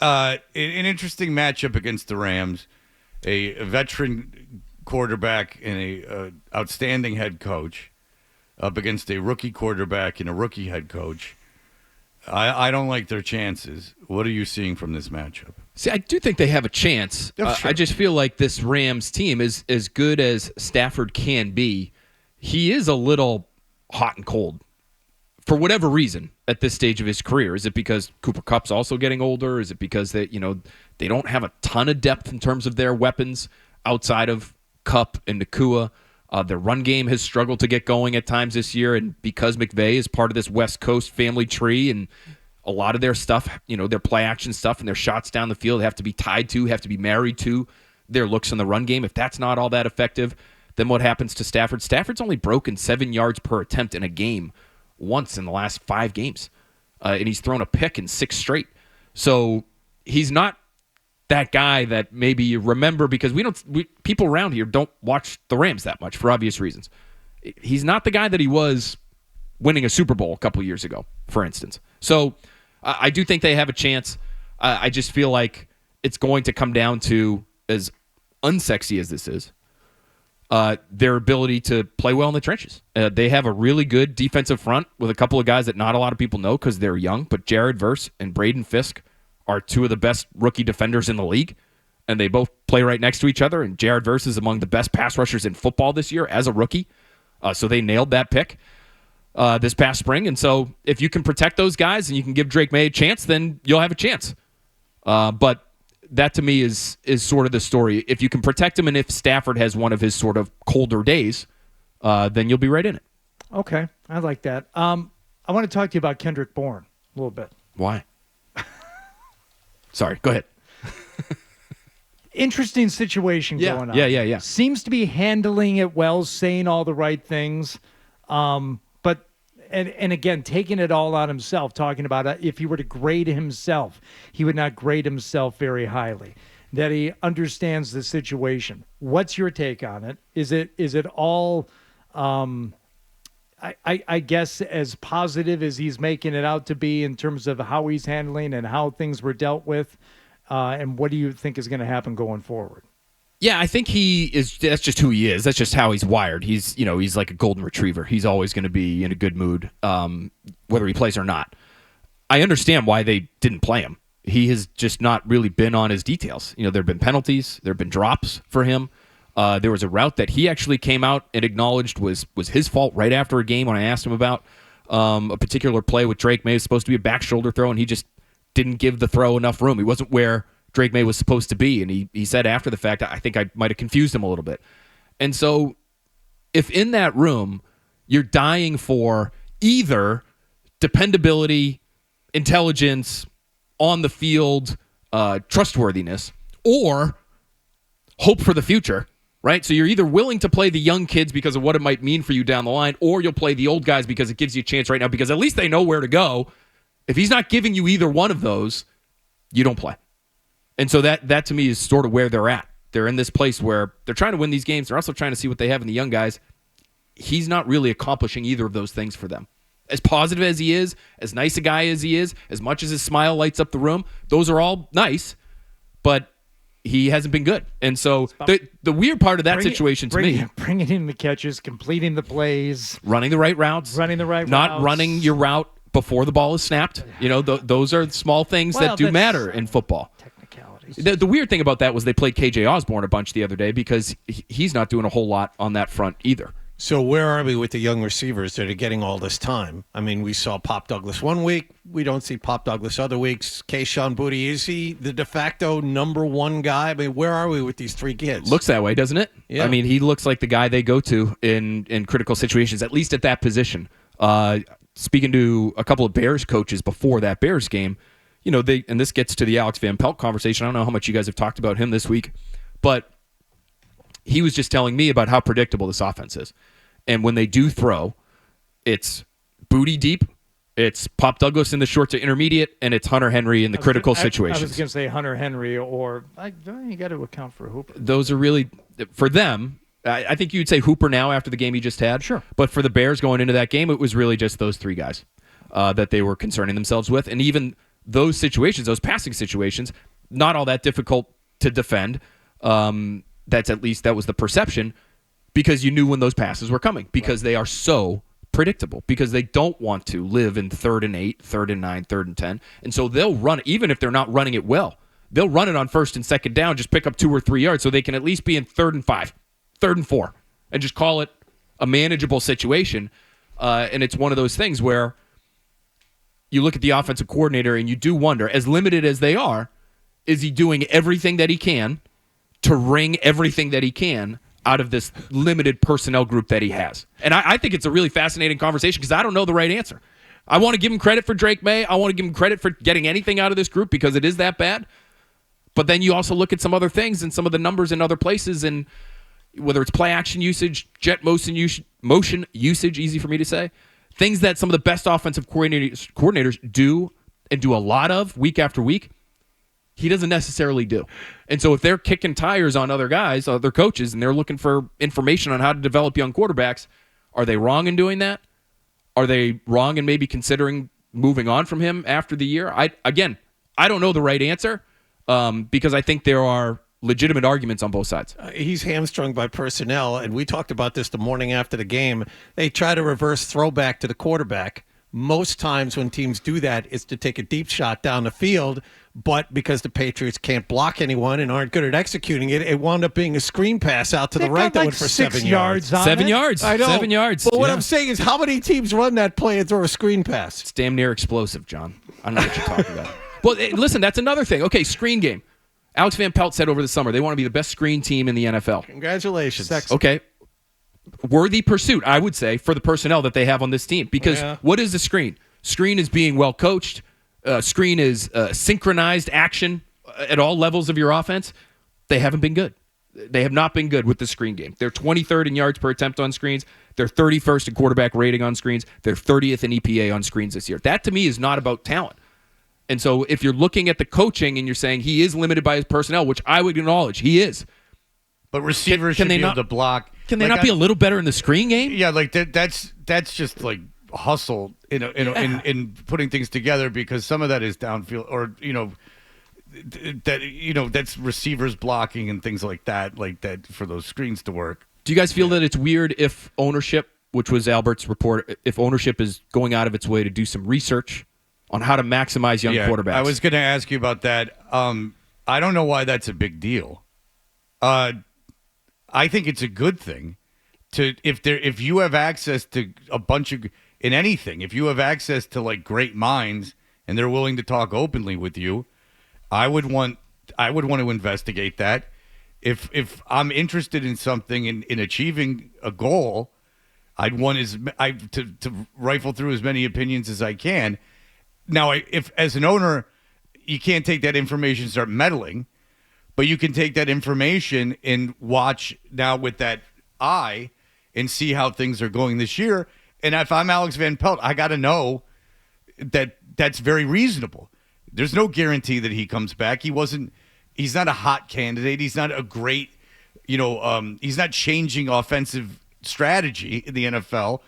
An interesting matchup against the Rams. A veteran quarterback and a outstanding head coach up against a rookie quarterback and a rookie head coach. I don't like their chances. What are you seeing from this matchup? See, I do think they have a chance. Sure. I just feel like this Rams team is as good as Stafford can be. He is a little hot and cold for whatever reason at this stage of his career. Is it because Cooper Kupp's also getting older? Is it because they don't have a ton of depth in terms of their weapons outside of Kupp and Nakua? Their run game has struggled to get going at times this year, and because McVay is part of this West Coast family tree, and a lot of their stuff, their play action stuff and their shots down the field have to be tied to, have to be married to their looks in the run game. If that's not all that effective, then what happens to Stafford? Stafford's only broken 7 yards per attempt in a game once in the last 5 games, and he's thrown a pick in 6 straight. So he's not that guy that maybe you remember, because people around here don't watch the Rams that much for obvious reasons. He's not the guy that he was winning a Super Bowl a couple of years ago, for instance. So I do think they have a chance. I just feel like it's going to come down to, as unsexy as this is, their ability to play well in the trenches. They have a really good defensive front with a couple of guys that not a lot of people know because they're young, but Jared Verse and Braden Fisk are 2 of the best rookie defenders in the league, and they both play right next to each other, and Jared Verse is among the best pass rushers in football this year as a rookie. So they nailed that pick this past spring, and so if you can protect those guys and you can give Drake May a chance, then you'll have a chance. But that to me is sort of the story. If you can protect him, and if Stafford has one of his sort of colder days, then you'll be right in it. Okay, I like that. I want to talk to you about Kendrick Bourne a little bit. Why? Sorry, go ahead. Interesting situation going on. Yeah. Seems to be handling it well, saying all the right things. But again, taking it all on himself, talking about if he were to grade himself, he would not grade himself very highly. That he understands the situation. What's your take on it? Is it all I guess as positive as he's making it out to be in terms of how he's handling and how things were dealt with? And what do you think is going to happen going forward? Yeah, I think that's just who he is. That's just how he's wired. He's like a golden retriever. He's always going to be in a good mood, whether he plays or not. I understand why they didn't play him. He has just not really been on his details. There have been penalties. There have been drops for him. There was a route that he actually came out and acknowledged was his fault right after a game when I asked him about a particular play with Drake May. It was supposed to be a back shoulder throw, and he just didn't give the throw enough room. He wasn't where Drake May was supposed to be, and he said after the fact, I think I might have confused him a little bit. And so if in that room you're dying for either dependability, intelligence, on the field, trustworthiness, or hope for the future, right? So you're either willing to play the young kids because of what it might mean for you down the line, or you'll play the old guys because it gives you a chance right now because at least they know where to go. If he's not giving you either one of those, you don't play. And so that to me is sort of where they're at. They're in this place where they're trying to win these games. They're also trying to see what they have in the young guys. He's not really accomplishing either of those things for them. As positive as he is, as nice a guy as he is, as much as his smile lights up the room, those are all nice, but he hasn't been good. And so the weird part of that situation to me... Bringing in the catches, completing the plays. Running the right routes. Not running your route before the ball is snapped. Those are small things that do matter in football. Technicalities. The weird thing about that was they played KJ Osborne a bunch the other day because he's not doing a whole lot on that front either. So where are we with the young receivers that are getting all this time? I mean, we saw Pop Douglas one week. We don't see Pop Douglas other weeks. Keyshawn Boutte, is he the de facto number one guy? I mean, where are we with these 3 kids? Looks that way, doesn't it? Yeah. I mean, he looks like the guy they go to in critical situations, at least at that position. Speaking to a couple of Bears coaches before that Bears game, and this gets to the Alex Van Pelt conversation. I don't know how much you guys have talked about him this week, but he was just telling me about how predictable this offense is. And when they do throw, it's Boutte deep, it's Pop Douglas in the short to intermediate, and it's Hunter Henry in the critical situations. I was going to say Hunter Henry, or you got to account for Hooper. Those are really, for them, I think you'd say Hooper now after the game he just had. Sure. But for the Bears going into that game, it was really just those 3 guys that they were concerning themselves with. And even those situations, those passing situations, not all that difficult to defend. That was the perception, because you knew when those passes were coming, because they are so predictable, because they don't want to live in 3rd and 8, 3rd and 9, 3rd and 10. And so they'll run, even if they're not running it well, they'll run it on 1st and 2nd down, just pick up 2 or 3 yards so they can at least be in 3rd and 5, 3rd and 4, and just call it a manageable situation. And it's one of those things where you look at the offensive coordinator and you do wonder, as limited as they are, is he doing everything that he can to wring everything that he can out of this limited personnel group that he has? And I think it's a really fascinating conversation, because I don't know the right answer. I want to give him credit for Drake May. I want to give him credit for getting anything out of this group, because it is that bad. But then you also look at some other things and some of the numbers in other places, and whether it's play action usage, jet motion usage, easy for me to say, things that some of the best offensive coordinators do and do a lot of week after week, he doesn't necessarily do. And so if they're kicking tires on other guys, other coaches, and they're looking for information on how to develop young quarterbacks, are they wrong in doing that? Are they wrong in maybe considering moving on from him after the year? I don't know the right answer, because I think there are legitimate arguments on both sides. He's hamstrung by personnel, and we talked about this the morning after the game. They try to reverse throwback to the quarterback. Most times when teams do that, it's to take a deep shot down the field, but because the Patriots can't block anyone and aren't good at executing it, it wound up being a screen pass out to the right that went for 7 yards. 7 yards. I know. 7 yards. But what I'm saying is, how many teams run that play and throw a screen pass? It's damn near explosive, John. I don't know what you're talking about. Well, listen, that's another thing. Okay, screen game. Alex Van Pelt said over the summer they want to be the best screen team in the NFL. Congratulations. Okay. Worthy pursuit, I would say, for the personnel that they have on this team. Because what is the screen? Screen is being well coached. Screen is synchronized action at all levels of your offense. They haven't been good. They have not been good with the screen game. They're 23rd in yards per attempt on screens. They're 31st in quarterback rating on screens. They're 30th in EPA on screens this year. That, to me, is not about talent. And so if you're looking at the coaching and you're saying he is limited by his personnel, which I would acknowledge he is. But receivers should be able to block. Can they not be a little better in the screen game? Yeah, like that's just like hustle in putting things together, because some of that is downfield, or that's receivers blocking and things like that for those screens to work. Do you guys feel that it's weird if ownership, which was Albert's report, if ownership is going out of its way to do some research on how to maximize young quarterbacks? I was going to ask you about that. I don't know why that's a big deal. I think it's a good thing if you have access to a bunch of, in anything, if you have access to like great minds and they're willing to talk openly with you, I would want to investigate that. If I'm interested in something, in achieving a goal, I'd want to rifle through as many opinions as I can. Now, if as an owner, you can't take that information and start meddling, but you can take that information and watch now with that eye and see how things are going this year. And if I'm Alex Van Pelt, I got to know that that's very reasonable. There's no guarantee that he comes back. He's not a hot candidate. He's not a great, he's not changing offensive strategy in the NFL.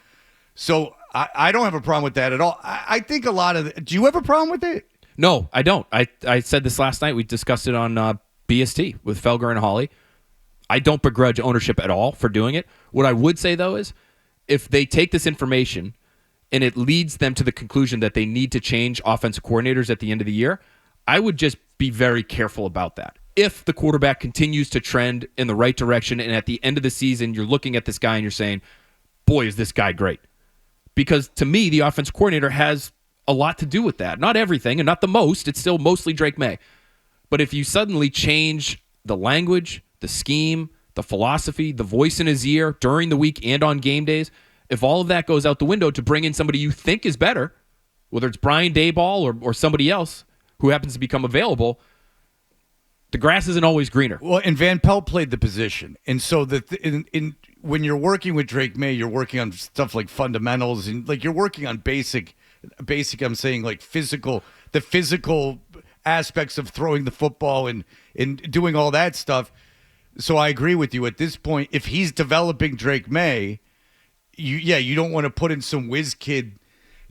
So I don't have a problem with that at all. I think a lot of do you have a problem with it? No, I don't. I said this last night. We discussed it on BST with Felger and Hawley. I don't begrudge ownership at all for doing it. What I would say, though, is if they take this information and it leads them to the conclusion that they need to change offensive coordinators at the end of the year, I would just be very careful about that. If the quarterback continues to trend in the right direction and at the end of the season you're looking at this guy and you're saying, boy, is this guy great. Because to me, the offensive coordinator has a lot to do with that. Not everything and not the most. It's still mostly Drake May. But if you suddenly change the language, the scheme, the philosophy, the voice in his ear during the week and on game days, if all of that goes out the window to bring in somebody you think is better, whether it's Brian Daboll or somebody else who happens to become available, the grass isn't always greener. Well, and Van Pelt played the position. And so when you're working with Drake May, you're working on stuff like fundamentals and like you're working on basic I'm saying like the physical aspects of throwing the football and doing all that stuff. So I agree with you at this point. If he's developing Drake May, you don't want to put in some whiz kid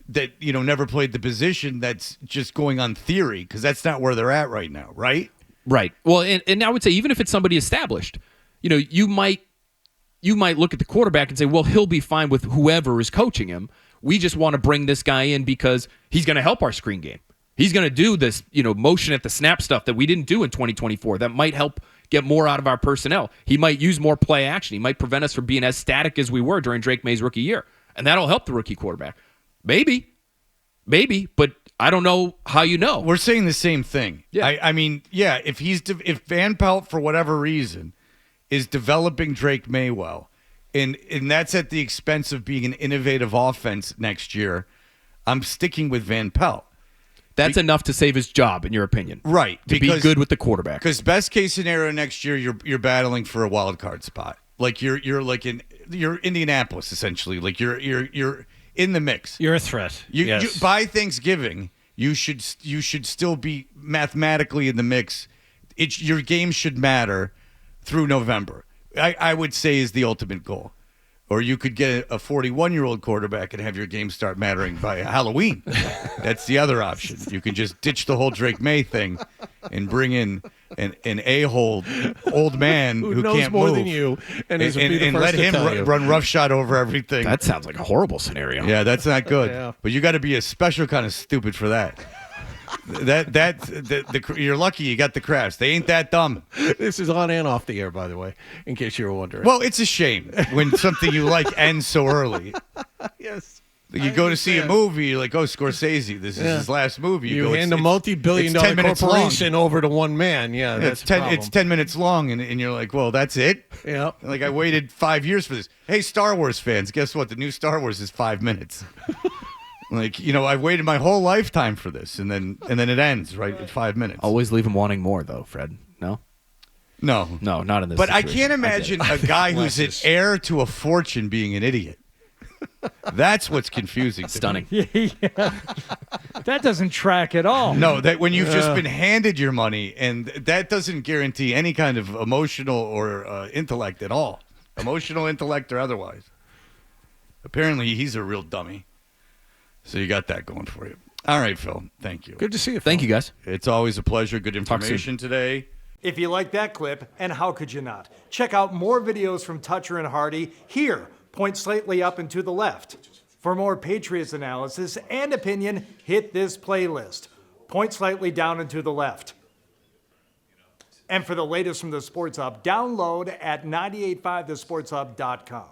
that never played the position that's just going on theory, because that's not where they're at right now, right? Right. Well, and I would say even if it's somebody established, you might look at the quarterback and say, well, he'll be fine with whoever is coaching him. We just want to bring this guy in because he's going to help our screen game. He's going to do this, motion at the snap stuff that we didn't do in 2024. That might help get more out of our personnel. He might use more play action. He might prevent us from being as static as we were during Drake May's rookie year. And that'll help the rookie quarterback. Maybe, but I don't know how you know. We're saying the same thing. Yeah. I mean, yeah, if Van Pelt, for whatever reason, is developing Drake May well, and that's at the expense of being an innovative offense next year, I'm sticking with Van Pelt. That's enough to save his job, in your opinion. Right. To be good with the quarterback. Because best case scenario next year, you're battling for a wild card spot. Like you're Indianapolis, essentially. Like you're in the mix. You're a threat. You, by Thanksgiving, you should still be mathematically in the mix. Your game should matter through November. I would say is the ultimate goal. Or you could get a 41-year-old quarterback and have your game start mattering by Halloween. That's the other option. You can just ditch the whole Drake May thing and bring in an a-hole old man who knows can't more move than you and let him run roughshod over everything. That sounds like a horrible scenario. Yeah, that's not good. Yeah. But you got to be a special kind of stupid for that. You're lucky you got the crafts. They ain't that dumb. This is on and off the air, by the way, in case you were wondering. Well, it's a shame when something you like ends so early. Yes. You go to see a movie, you're like, oh, Scorsese, this is his last movie. You go, hand a multi-billion-dollar 10 minutes corporation long. over to one man. Yeah, that's it's 10 minutes long, and you're like, well, that's it? Yeah. Like, I waited 5 years for this. Hey, Star Wars fans, guess what? The new Star Wars is 5 minutes. Like, I've waited my whole lifetime for this, and then it ends right at 5 minutes. Always leave him wanting more, though, Fred. No, No, not in this. but I situation. can't imagine a guy who's an heir to a fortune being an idiot. That's what's confusing. Stunning. That doesn't track at all. No, that when you've just been handed your money, and that doesn't guarantee any kind of emotional or intellect at all. Emotional intellect or otherwise. Apparently, he's a real dummy. So you got that going for you. All right, Phil. Thank you. Good to see you. Thank you, guys. It's always a pleasure. Good soon. information today. If you like that clip, and how could you not? Check out more videos from Toucher and Hardy here. Point slightly up and to the left. For more Patriots analysis and opinion, hit this playlist. Point slightly down and to the left. And for the latest from the Sports Hub, download at 985thesportshub.com.